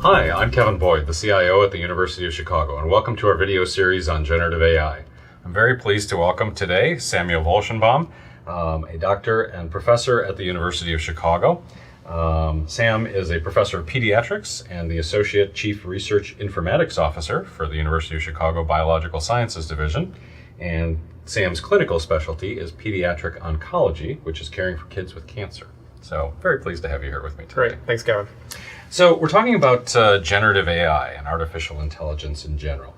Hi, I'm Kevin Boyd, the CIO at the University of Chicago, and welcome to our video series on generative AI. I'm very pleased to welcome today Samuel Volchenboum, a doctor and professor at the University of Chicago. Sam is a professor of pediatrics and the Associate Chief Research Informatics Officer for the University of Chicago Biological Sciences Division. And Sam's clinical specialty is pediatric oncology, which is caring for kids with cancer. So very pleased to have you here with me today. Great, thanks Kevin. So we're talking about generative AI and artificial intelligence in general.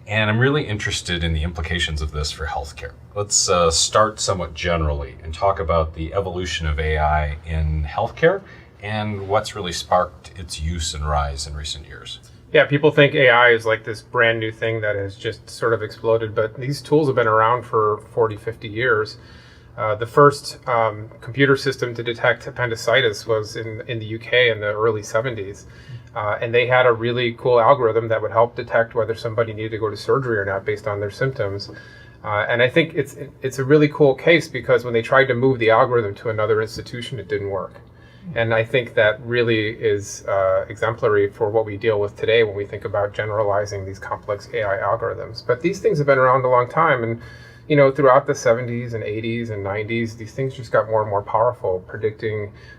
And I'm really interested in the implications of this for healthcare. Let's start somewhat generally and talk about the evolution of AI in healthcare and what's really sparked its use and rise in recent years. Yeah, people think AI is like this brand new thing that has just sort of exploded, but these tools have been around for 40, 50 years. The first computer system to detect appendicitis was in the UK in the early 70s. And they had a really cool algorithm that would help detect whether somebody needed to go to surgery or not based on their symptoms. And I think it's a really cool case because when they tried to move the algorithm to another institution, it didn't work. And I think that really is exemplary for what we deal with today when we think about generalizing these complex AI algorithms. But these things have been around a long time. And you know, throughout the 70s and 80s and 90s, these things just got more and more powerful,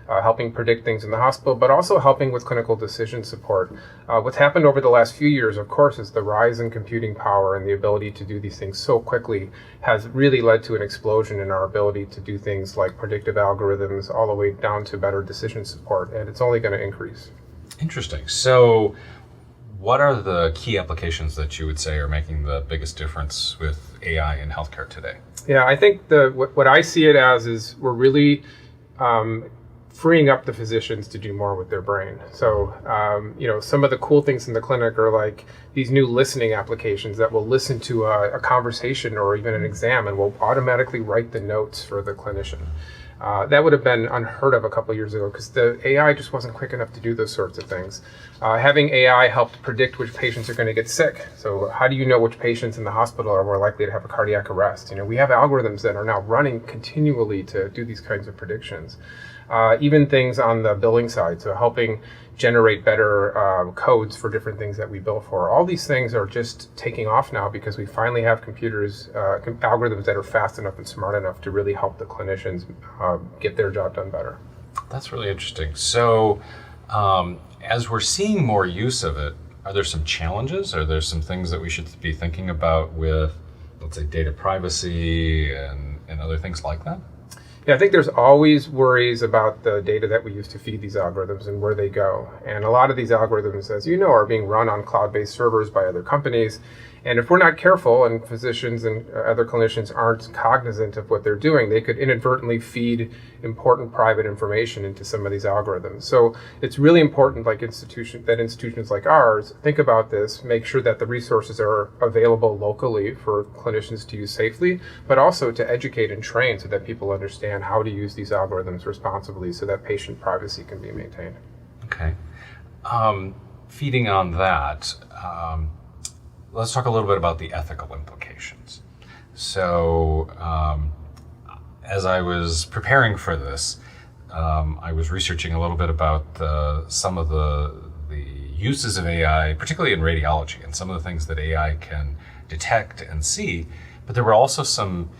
helping predict things in the hospital, but also helping with clinical decision support. What's happened over the last few years, of course, is the rise in computing power and the ability to do these things so quickly has really led to an explosion in our ability to do things like predictive algorithms all the way down to better decision support, and it's only going to increase. Interesting. So what are the key applications that you would say are making the biggest difference with AI in healthcare today? Yeah, I think what I see it as is we're really freeing up the physicians to do more with their brain. So, some of the cool things in the clinic are like these new listening applications that will listen to a conversation or even an exam and will automatically write the notes for the clinician. That would have been unheard of a couple of years ago because the AI just wasn't quick enough to do those sorts of things. Having AI helped predict which patients are going to get sick. So how do you know which patients in the hospital are more likely to have a cardiac arrest? We have algorithms that are now running continually to do these kinds of predictions. Even things on the billing side, so helping generate better codes for different things that we bill for. All these things are just taking off now because we finally have algorithms that are fast enough and smart enough to really help the clinicians get their job done better. That's really interesting. So as we're seeing more use of it, are there some challenges? Are there some things that we should be thinking about with, let's say, data privacy and other things like that? Yeah, I think there's always worries about the data that we use to feed these algorithms and where they go. And a lot of these algorithms, as you know, are being run on cloud-based servers by other companies. And if we're not careful and physicians and other clinicians aren't cognizant of what they're doing, they could inadvertently feed important private information into some of these algorithms. So it's really important that institutions like ours think about this, make sure that the resources are available locally for clinicians to use safely, but also to educate and train so that people understand how to use these algorithms responsibly so that patient privacy can be maintained. Okay. Feeding on that, let's talk a little bit about the ethical implications. So, as I was preparing for this, I was researching a little bit about some of the uses of AI, particularly in radiology, and some of the things that AI can detect and see. But there were also some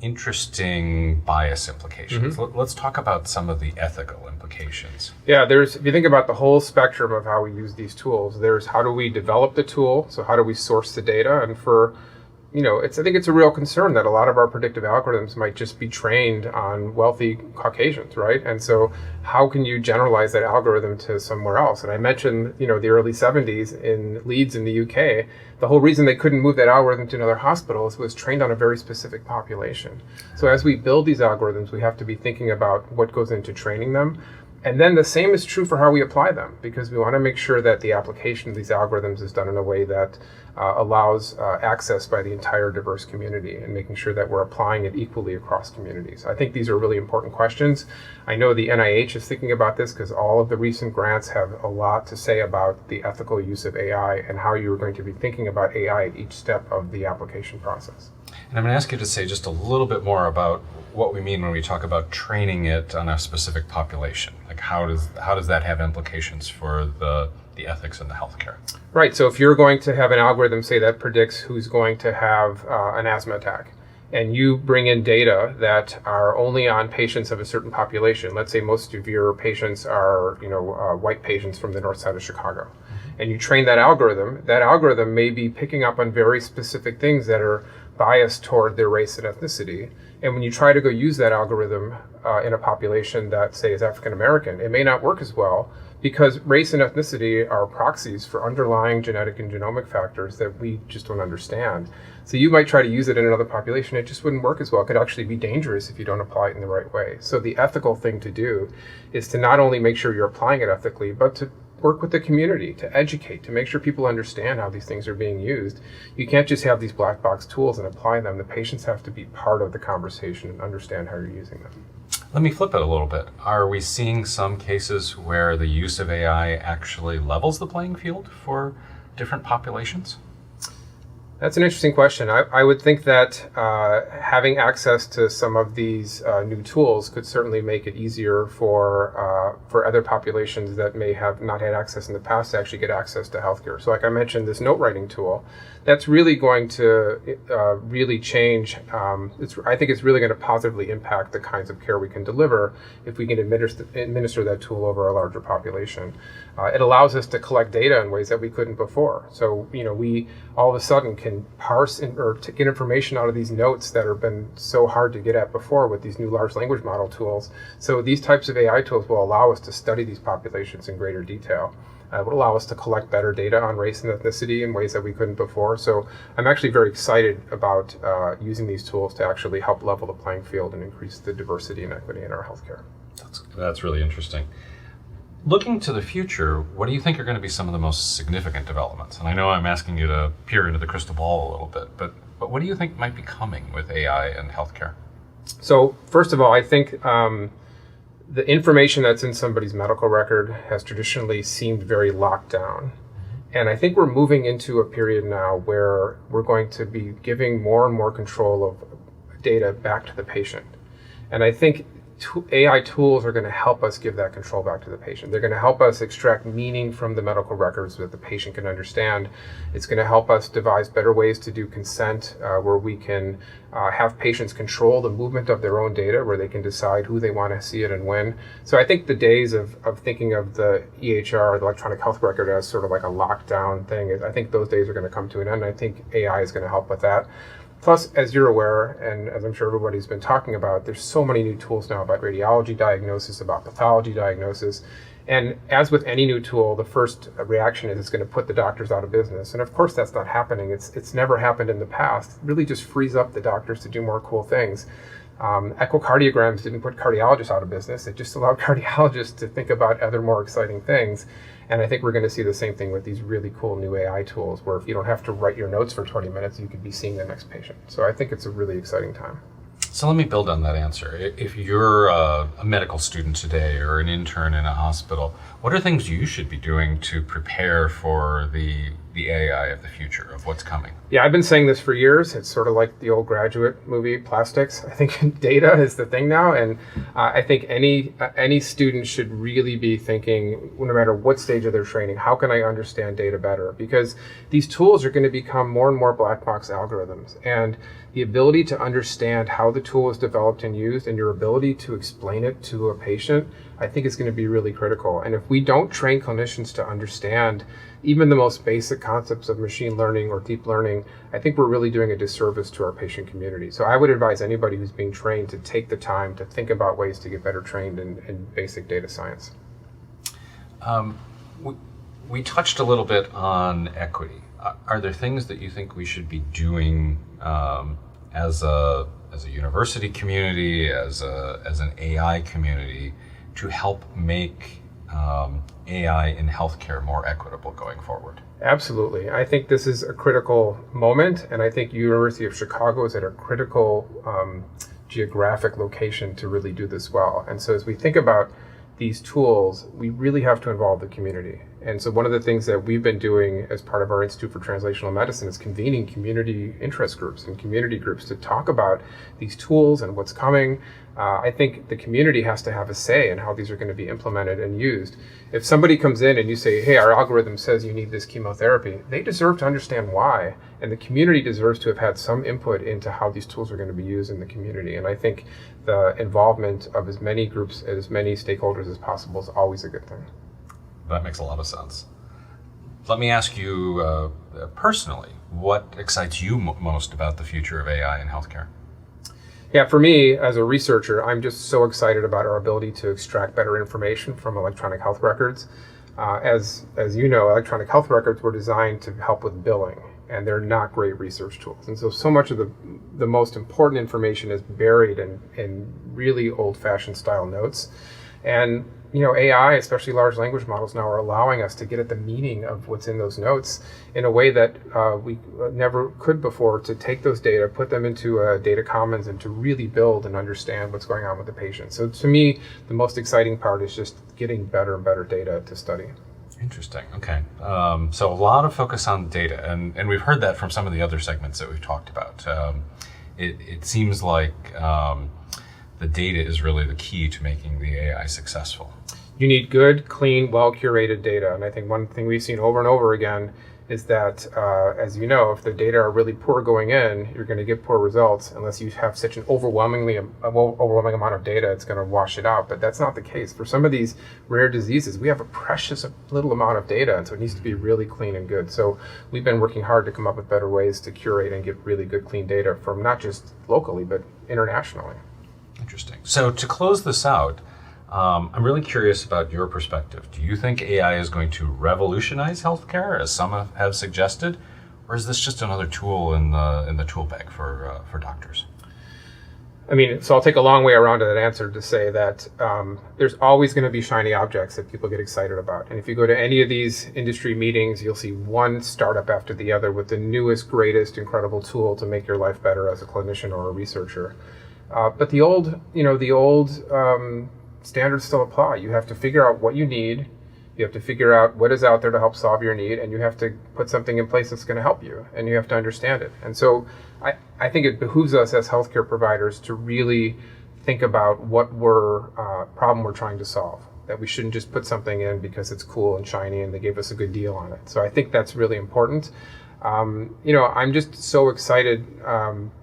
interesting bias implications. Mm-hmm. Let's talk about some of the ethical implications. Yeah, if you think about the whole spectrum of how we use these tools, there's how do we develop the tool, so how do we source the data, and I think it's a real concern that a lot of our predictive algorithms might just be trained on wealthy Caucasians, right? And so how can you generalize that algorithm to somewhere else? And I mentioned, the early 70s in Leeds in the UK, the whole reason they couldn't move that algorithm to another hospital was trained on a very specific population. So as we build these algorithms, we have to be thinking about what goes into training them. And then the same is true for how we apply them, because we want to make sure that the application of these algorithms is done in a way that allows access by the entire diverse community and making sure that we're applying it equally across communities. I think these are really important questions. I know the NIH is thinking about this because all of the recent grants have a lot to say about the ethical use of AI and how you're going to be thinking about AI at each step of the application process. And I'm going to ask you to say just a little bit more about what we mean when we talk about training it on a specific population. Like how does that have implications for the the ethics in the healthcare. Right. So if you're going to have an algorithm, say, that predicts who's going to have an asthma attack, and you bring in data that are only on patients of a certain population, let's say most of your patients are, white patients from the north side of Chicago, and you train that algorithm may be picking up on very specific things that are biased toward their race and ethnicity. And when you try to go use that algorithm in a population that, say, is African American, it may not work as well, because race and ethnicity are proxies for underlying genetic and genomic factors that we just don't understand. So you might try to use it in another population, it just wouldn't work as well. It could actually be dangerous if you don't apply it in the right way. So the ethical thing to do is to not only make sure you're applying it ethically, but to work with the community, to educate, to make sure people understand how these things are being used. You can't just have these black box tools and apply them. The patients have to be part of the conversation and understand how you're using them. Let me flip it a little bit. Are we seeing some cases where the use of AI actually levels the playing field for different populations? That's an interesting question. I would think that having access to some of these new tools could certainly make it easier for other populations that may have not had access in the past to actually get access to healthcare. So like I mentioned, this note writing tool, that's really going to really change. I think it's really going to positively impact the kinds of care we can deliver if we can administer that tool over a larger population. It allows us to collect data in ways that we couldn't before. So, we all of a sudden can parse or to get information out of these notes that have been so hard to get at before with these new large language model tools. So these types of AI tools will allow us to study these populations in greater detail. It will allow us to collect better data on race and ethnicity in ways that we couldn't before. So I'm actually very excited about using these tools to actually help level the playing field and increase the diversity and equity in our healthcare. That's really interesting. Looking to the future, what do you think are going to be some of the most significant developments? And I know I'm asking you to peer into the crystal ball a little bit, but what do you think might be coming with AI and healthcare? So first of all, I think the information that's in somebody's medical record has traditionally seemed very locked down. And I think we're moving into a period now where we're going to be giving more and more control of data back to the patient. And I think AI tools are going to help us give that control back to the patient. They're going to help us extract meaning from the medical records so that the patient can understand. It's going to help us devise better ways to do consent, where we can have patients control the movement of their own data, where they can decide who they want to see it and when. So I think the days of thinking of the EHR, the electronic health record, as sort of like a lockdown thing, I think those days are going to come to an end. I think AI is going to help with that. Plus, as you're aware, and as I'm sure everybody's been talking about, there's so many new tools now about radiology diagnosis, about pathology diagnosis. And as with any new tool, the first reaction is it's going to put the doctors out of business. And of course, that's not happening. It's never happened in the past. It really just frees up the doctors to do more cool things. Echocardiograms didn't put cardiologists out of business. It just allowed cardiologists to think about other more exciting things. And I think we're going to see the same thing with these really cool new AI tools, where if you don't have to write your notes for 20 minutes, you could be seeing the next patient. So I think it's a really exciting time. So let me build on that answer. If you're a medical student today or an intern in a hospital, what are things you should be doing to prepare for the AI of the future, of what's coming? Yeah, I've been saying this for years. It's sort of like the old Graduate movie, Plastics. I think data is the thing now, and I think any student should really be thinking, no matter what stage of their training, how can I understand data better? Because these tools are going to become more and more black box algorithms, and the ability to understand how the tool is developed and used, and your ability to explain it to a patient, I think is going to be really critical. And if we don't train clinicians to understand even the most basic concepts of machine learning or deep learning, I think we're really doing a disservice to our patient community. So I would advise anybody who's being trained to take the time to think about ways to get better trained in basic data science. We touched a little bit on equity. Are there things that you think we should be doing as a university community, as an AI community, to help make AI in healthcare more equitable going forward? Absolutely. I think this is a critical moment, and I think University of Chicago is at a critical geographic location to really do this well. And so as we think about these tools, we really have to involve the community. And so one of the things that we've been doing as part of our Institute for Translational Medicine is convening community interest groups and community groups to talk about these tools and what's coming. I think the community has to have a say in how these are going to be implemented and used. If somebody comes in and you say, hey, our algorithm says you need this chemotherapy, they deserve to understand why. And the community deserves to have had some input into how these tools are going to be used in the community. And I think the involvement of as many groups, as many stakeholders as possible is always a good thing. That makes a lot of sense. Let me ask you personally, what excites you most about the future of AI in healthcare? Yeah, for me, as a researcher, I'm just so excited about our ability to extract better information from electronic health records. As you know, electronic health records were designed to help with billing, and they're not great research tools. And so much of the most important information is buried in really old-fashioned style notes. And AI, especially large language models now, are allowing us to get at the meaning of what's in those notes in a way that we never could before, to take those data, put them into data commons, and to really build and understand what's going on with the patient. So to me, the most exciting part is just getting better and better data to study. Interesting. Okay. So a lot of focus on data, and we've heard that from some of the other segments that we've talked about. It seems like the data is really the key to making the AI successful. You need good, clean, well-curated data. And I think one thing we've seen over and over again is that, as you know, if the data are really poor going in, you're going to get poor results unless you have such an overwhelming amount of data, it's going to wash it out. But that's not the case. For some of these rare diseases, we have a precious little amount of data, and so it needs to be really clean and good. So we've been working hard to come up with better ways to curate and get really good, clean data from not just locally, but internationally. Interesting. So to close this out, I'm really curious about your perspective. Do you think AI is going to revolutionize healthcare, as some have suggested, or is this just another tool in the tool bag for doctors? I mean, so I'll take a long way around to that answer to say that there's always going to be shiny objects that people get excited about. And if you go to any of these industry meetings, you'll see one startup after the other with the newest, greatest, incredible tool to make your life better as a clinician or a researcher. But the old standards still apply. You have to figure out what you need. You have to figure out what is out there to help solve your need, and you have to put something in place that's going to help you, and you have to understand it. And so I think it behooves us as healthcare providers to really think about what problem we're trying to solve, that we shouldn't just put something in because it's cool and shiny and they gave us a good deal on it. So I think that's really important. I'm just so excited.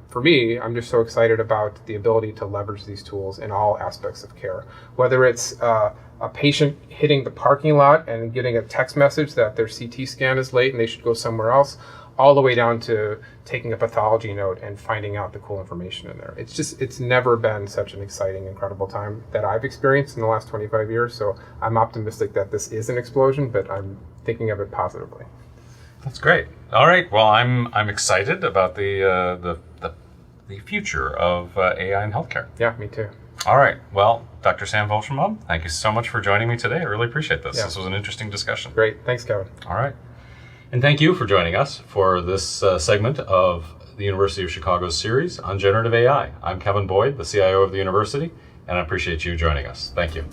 For me, I'm just so excited about the ability to leverage these tools in all aspects of care. Whether it's a patient hitting the parking lot and getting a text message that their CT scan is late and they should go somewhere else, all the way down to taking a pathology note and finding out the cool information in there. It's never been such an exciting, incredible time that I've experienced in the last 25 years. So I'm optimistic that this is an explosion, but I'm thinking of it positively. That's great. All right. Well, I'm excited about the future of AI in healthcare. Yeah, me too. All right. Well, Dr. Sam Volchenboum, thank you so much for joining me today. I really appreciate this. Yeah. This was an interesting discussion. Great. Thanks, Kevin. All right. And thank you for joining us for this segment of the University of Chicago's series on generative AI. I'm Kevin Boyd, the CIO of the university, and I appreciate you joining us. Thank you.